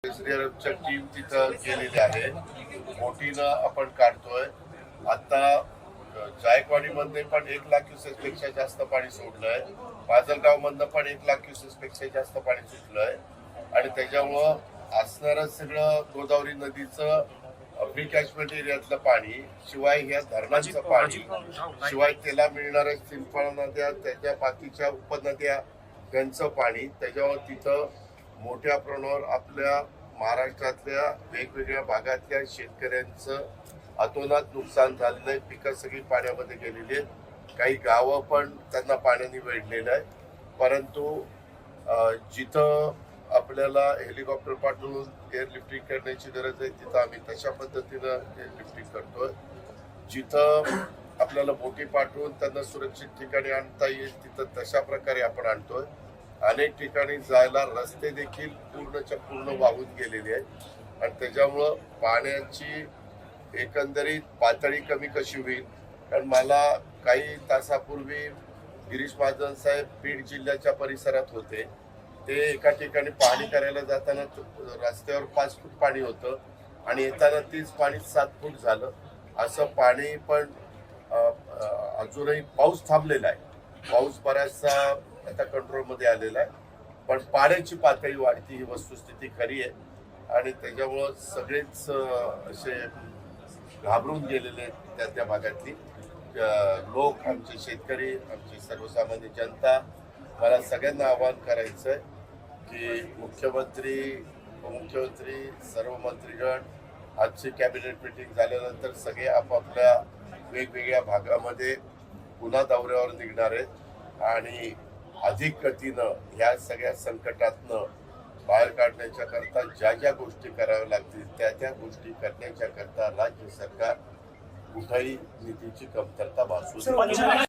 एसडीआरएफच्या team तिथं गेलेली आहे. बोटीनं आपण काढतोय. आता जायकवाडी मध्ये पण 1,00,000 क्युसेस पेक्षा जास्त पाणी सोडलंय. माजलगाव मधनं पण 1,00,000 क्युसेस पेक्षा जास्त पाणी सुटलंय आणि त्याच्यामुळं असणारं सगळं गोदावरी नदीचं प्री कॅचमेंट एरियातलं पाणी, शिवाय ह्या धरणांचं पाणी, शिवाय त्याला मिळणाऱ्या सिंपळ नद्या, त्याच्या बाकीच्या उपनद्या त्यांचं पाणी, त्याच्यावर तिथं मोठ्या प्रमाणावर आपल्या महाराष्ट्रातल्या वेगवेगळ्या भागातल्या शेतकऱ्यांचं अतोनात नुकसान झालेलं आहे. पिकं सगळी पाण्यामध्ये गेलेली आहेत. काही गावं पण त्यांना पाण्याने वेढलेलं आहे. परंतु जिथं आपल्याला हेलिकॉप्टर पाठवून एअरलिफ्टिंग करण्याची गरज आहे तिथं आम्ही तशा पद्धतीनं एअरलिफ्टिंग करतोय. जिथं आपल्याला बोटी पाठवून त्यांना सुरक्षित ठिकाणी आणता येईल तिथं तशा प्रकारे आपण आणतोय. अनेक ठिकाणी जायला रस्ते देखील पूर्णच्या पूर्ण वाहून गेलेले आहेत आणि त्याच्यामुळं पाण्याची एकंदरीत पातळी कमी कशी होईल. कारण मला काही तासापूर्वी गिरीश महाजन साहेब बीड जिल्ह्याच्या परिसरात होते. ते एका ठिकाणी पाहणी करायला जाताना रस्त्यावर 5 फूट पाणी होतं आणि येताना 30 पाणी 7 फूट झालं. असं पाणी पण अजूनही पाऊस थांबलेला आहे. पाऊस बराचसा आता कंट्रोलमध्ये आलेला आहे, पण पाण्याची पातळी वाढती ही वस्तुस्थिती खरी आहे आणि त्याच्यामुळं सगळेच असे घाबरून गेलेले आहेत त्या भागातली लोक, आमचे शेतकरी, आमची सर्वसामान्य जनता. मला सगळ्यांना आवाहन करायचं आहे की मुख्यमंत्री, उपमुख्यमंत्री, सर्व मंत्रीगण आजची कॅबिनेट मीटिंग झाल्यानंतर सगळे आपापल्या वेगवेगळ्या भागामध्ये पुन्हा दौऱ्यावर निघणार आहेत आणि अधिक गतीनं ह्या सगळ्या संकटातनं बाहेर काढण्याच्या करता ज्या ज्या गोष्टी कराव्या लागतील त्या गोष्टी करण्याच्या करता राज्य सरकार कुठेही निधीची कमतरता भासू नये.